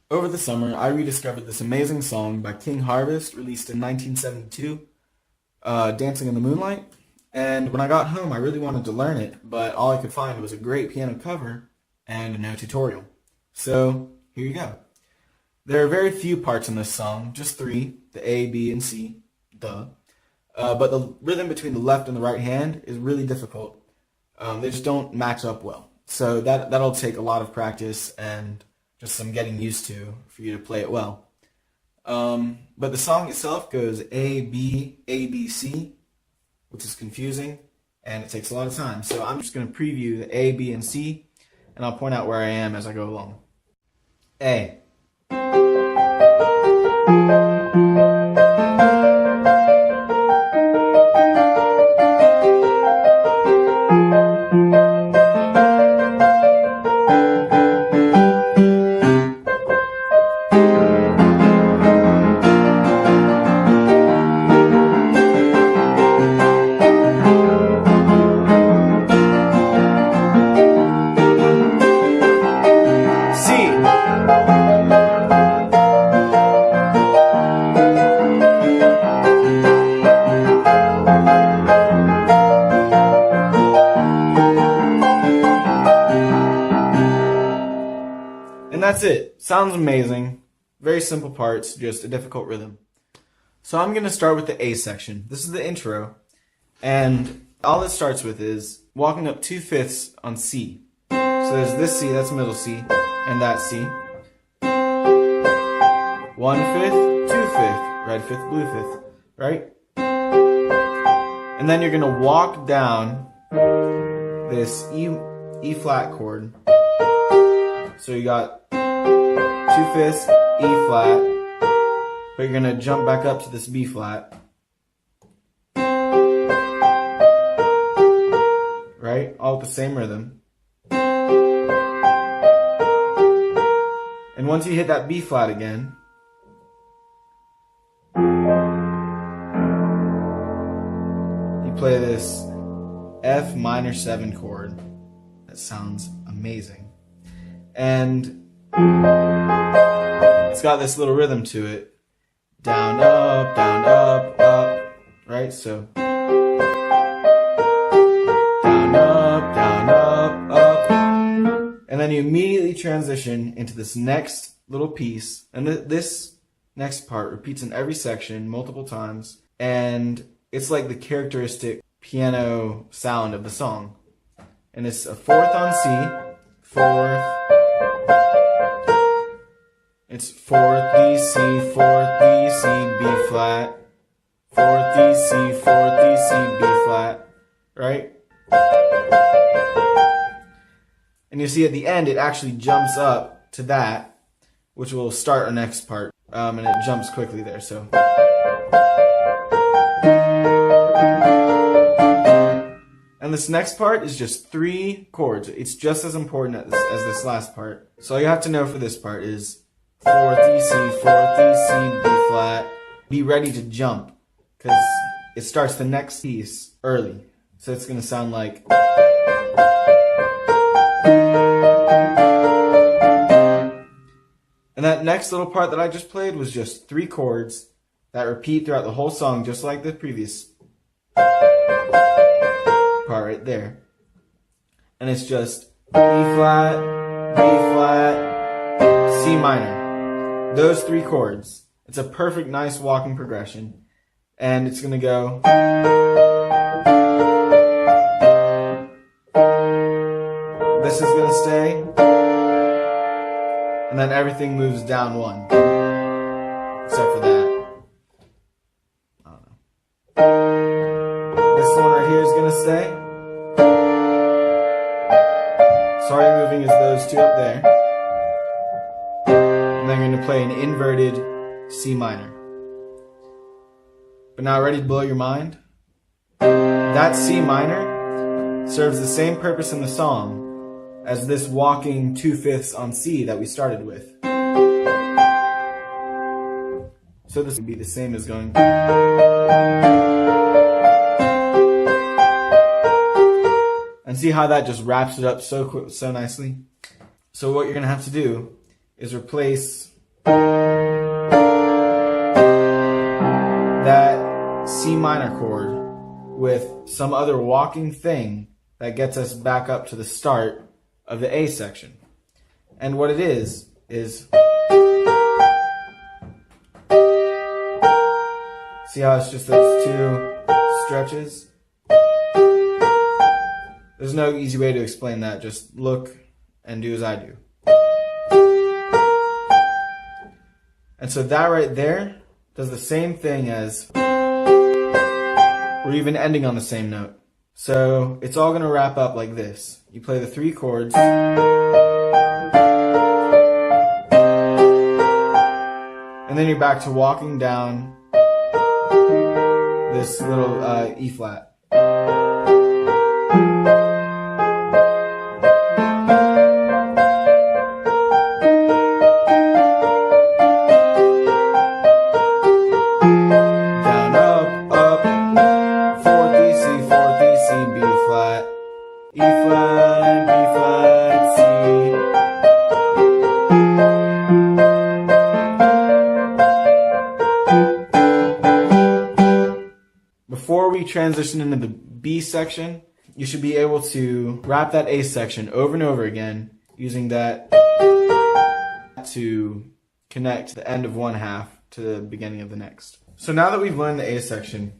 Over the summer, I rediscovered this amazing song by King Harvest, released in 1972, Dancing in the Moonlight. And when I got home, I really wanted to learn it, but all I could find was a great piano cover and no tutorial. So, here you go. There are very few parts in this song, just three, the A, B, and C, duh. But the rhythm between the left and the right hand is really difficult. They just don't match up well. So that'll take a lot of practice and just some getting used to for you to play it well. But the song itself goes A, B, C, which is confusing, and it takes a lot of time. So I'm just going to preview the A, B, and C, and I'll point out where I am as I go along. A. And that's it. Sounds amazing. Very simple parts, just a difficult rhythm. So I'm going to start with the A section. This is the intro. And all it starts with is walking up 2/5 on C. So there's this C, that's middle C, and that C. 1/5, 2/5, red fifth, blue fifth, right? And then you're going to walk down this E flat chord. So you got 2/5, E flat, but you're going to jump back up to this B flat. Right? All with the same rhythm. And once you hit that B flat again, you play this F minor 7 chord. That sounds amazing. And it's got this little rhythm to it. Down, up, up, right? So down, up. And then you immediately transition into this next little piece. And this next part repeats in every section multiple times. And it's like the characteristic piano sound of the song. And it's a 4th on C, 4th. It's 4th, E, C, 4th, E, C, B flat, 4th, E, C, 4th, E, C, B flat, right? And you see at the end, it actually jumps up to that, which will start our next part, and it jumps quickly there, so. And this next part is just 3 chords. It's just as important as this last part. So all you have to know for this part is 4th, E, C, 4th, E, C, B flat. Be ready to jump, because it starts the next piece early. So it's going to sound like. And that next little part that I just played was just 3 chords that repeat throughout the whole song, just like the previous part right there. And it's just E flat, B flat, C minor. Those 3 chords. It's a perfect, nice walking progression. And it's going to go. This is going to stay. And then everything moves down 1. Except for that. I don't know. This one right here is going to stay. Sorry, moving is those 2 up there. And I'm going to play an inverted C minor. But now ready to blow your mind? That C minor serves the same purpose in the song as this walking 2/5 on C that we started with. So this would be the same as going. And see how that just wraps it up so nicely? So what you're going to have to do is replace that C minor chord with some other walking thing that gets us back up to the start of the A section. And what it is see how it's just those two stretches? There's no easy way to explain that. Just look and do as I do. And so that right there does the same thing as we're even ending on the same note. So it's all going to wrap up like this. You play the 3 chords, and then you're back to walking down this little E flat. Down, up, 4th E, C, 4th E, C, B flat, E flat, B flat, C. Before we transition into the B section, you should be able to wrap that A section over and over again, using that to connect the end of one half to the beginning of the next. So now that we've learned the A section,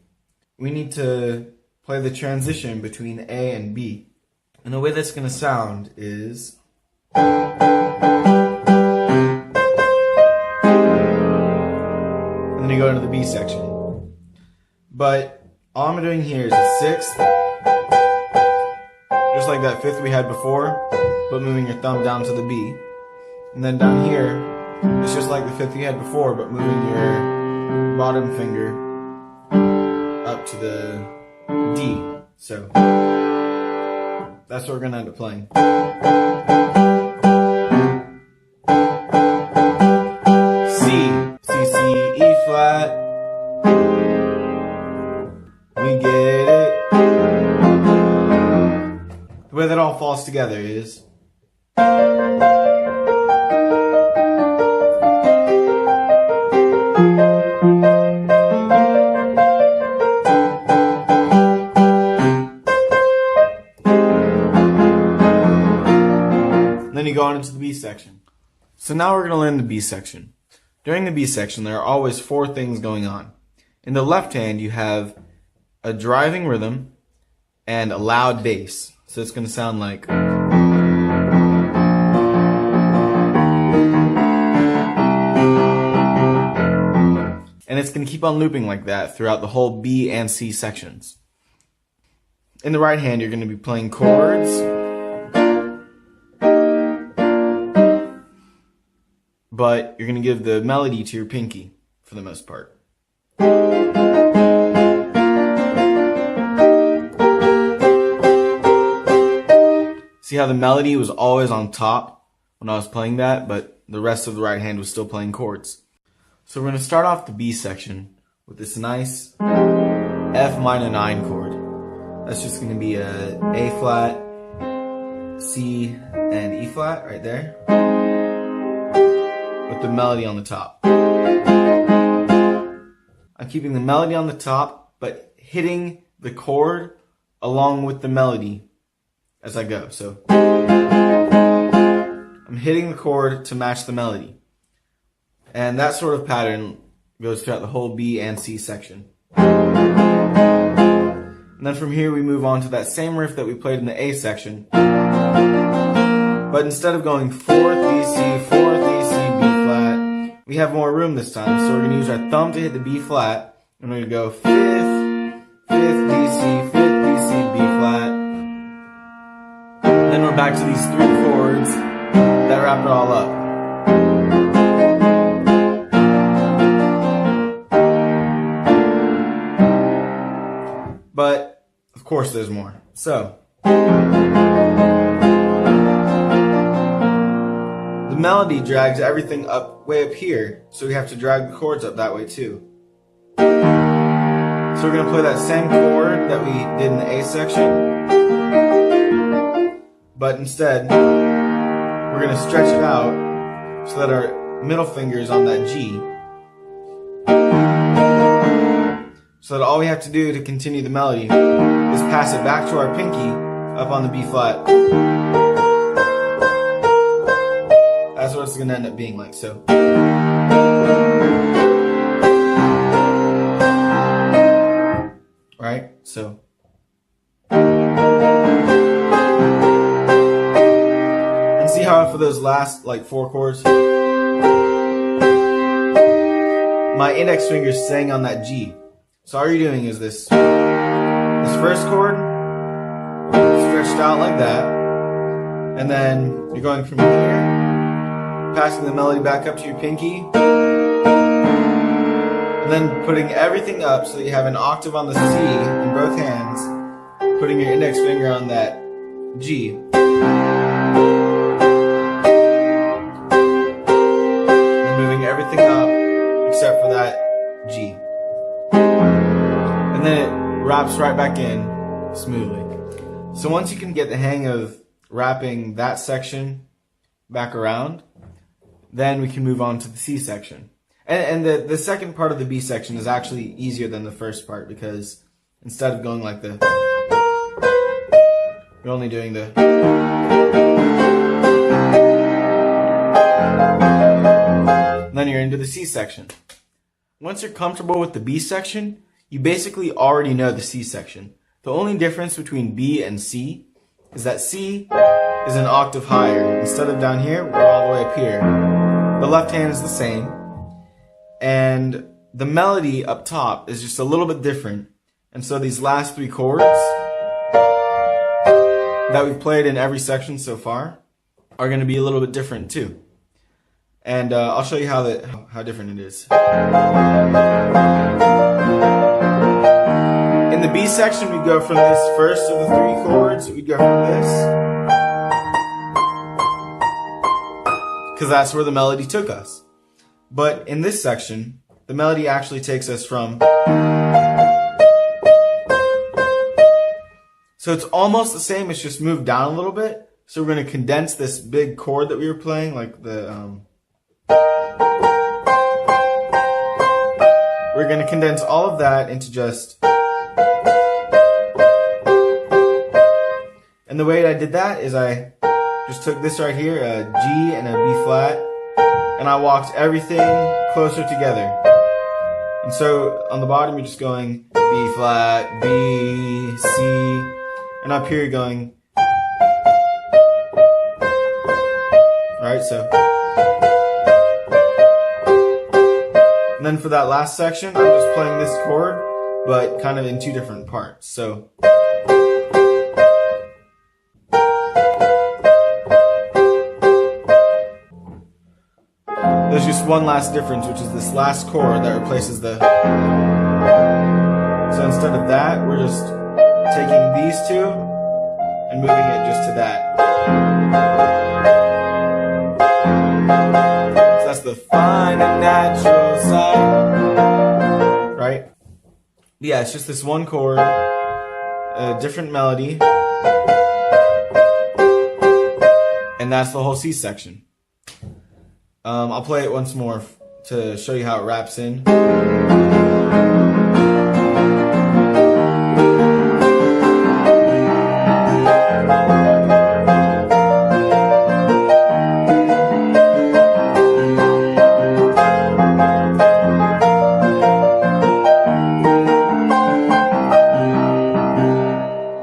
we need to play the transition between A and B. And the way that's going to sound is... and then you go into the B section. But all I'm doing here is a 6th, just like that 5th we had before, but moving your thumb down to the B. And then down here, it's just like the 5th you had before, but moving your bottom finger up to the D. So that's what we're going to end up playing. C, C, C, E flat. We get it. The way that all falls together is... then you go on into the B section. So now we're going to learn the B section. During the B section, there are always 4 things going on. In the left hand, you have a driving rhythm and a loud bass. So it's going to sound like... and it's going to keep on looping like that throughout the whole B and C sections. In the right hand, you're going to be playing chords, but you're going to give the melody to your pinky for the most part. See how the melody was always on top when I was playing that, but the rest of the right hand was still playing chords. So we're going to start off the B section with this nice F minor 9 chord. That's just going to be a A flat, C, and E flat right there, with the melody on the top. I'm keeping the melody on the top, but hitting the chord along with the melody as I go. So I'm hitting the chord to match the melody. And that sort of pattern goes throughout the whole B and C section. And then from here we move on to that same riff that we played in the A section. But instead of going 4th, E, C, 4th, E, C, B flat, we have more room this time. So we're going to use our thumb to hit the B flat. And we're going to go 5th, 5th, D, C, 5th, D, C, B flat. And then we're back to these 3 chords that wrap it all up. But, of course, there's more. So, the melody drags everything up, way up here, so we have to drag the chords up that way too. So we're going to play that same chord that we did in the A section, but instead, we're going to stretch it out so that our middle finger is on that G. So that all we have to do to continue the melody is pass it back to our pinky up on the B flat. That's what it's going to end up being like. So, right? So, and see how for those last like 4 chords, my index finger is staying on that G. So all you're doing is this first chord stretched out like that, and then you're going from here, passing the melody back up to your pinky, and then putting everything up so that you have an octave on the C in both hands, putting your index finger on that G, and moving everything up except for that G. And then it wraps right back in smoothly. So once you can get the hang of wrapping that section back around, then we can move on to the C section. And the second part of the B section is actually easier than the first part, because instead of going like the, you're only doing the, and then you're into the C section. Once you're comfortable with the B section, you basically already know the C section. The only difference between B and C is that C is an octave higher. Instead of down here, we're all the way up here. The left hand is the same, and the melody up top is just a little bit different. And so these last 3 chords that we've played in every section so far are going to be a little bit different too. And I'll show you how different it is. In the B section, we go from this first of the 3 chords. We go from this, because that's where the melody took us. But in this section, the melody actually takes us from, so it's almost the same, it's just moved down a little bit. So we're going to condense this big chord that we were playing, like the, we're going to condense all of that into just, and the way I did that is I just took this right here, a G and a B flat, and I walked everything closer together. And so on the bottom you're just going B flat, B, C, and up here you're going, right, so. And then for that last section, I'm just playing this chord, but kind of in 2 different parts. So. There's just one last difference, which is this last chord that replaces the. So instead of that, we're just taking these 2 and moving it just to that. So that's the fine and natural side, right? Yeah, it's just this one chord, a different melody, and that's the whole C section. I'll play it once more to show you how it wraps in.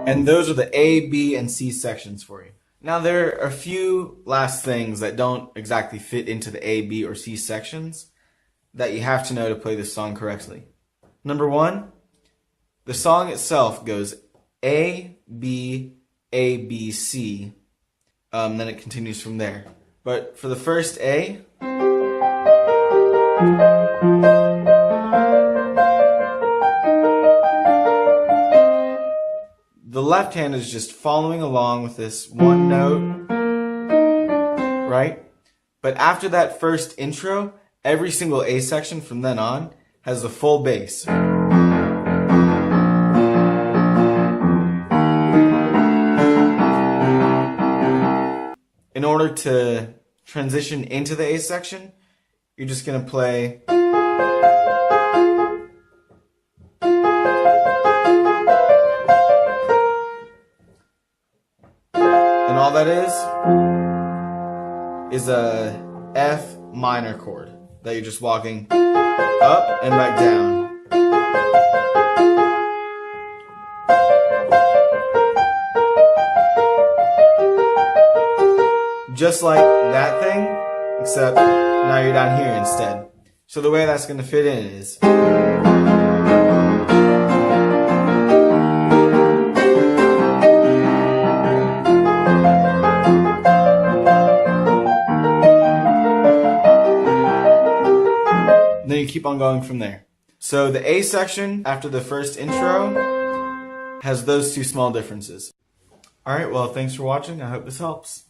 And those are the A, B, and C sections for you. Now there are a few last things that don't exactly fit into the A, B, or C sections that you have to know to play this song correctly. Number 1, the song itself goes A, B, C, then it continues from there. But for the first A, the left hand is just following along with this one note, right? But after that first intro, every single A section from then on has the full bass. In order to transition into the A section, you're just going to play and all that is a F minor chord that you're just walking up and back down. Just like that thing, except now you're down here instead. So the way that's going to fit in is then you keep on going from there. So the A section after the first intro has those two small differences. Alright, well, thanks for watching. I hope this helps.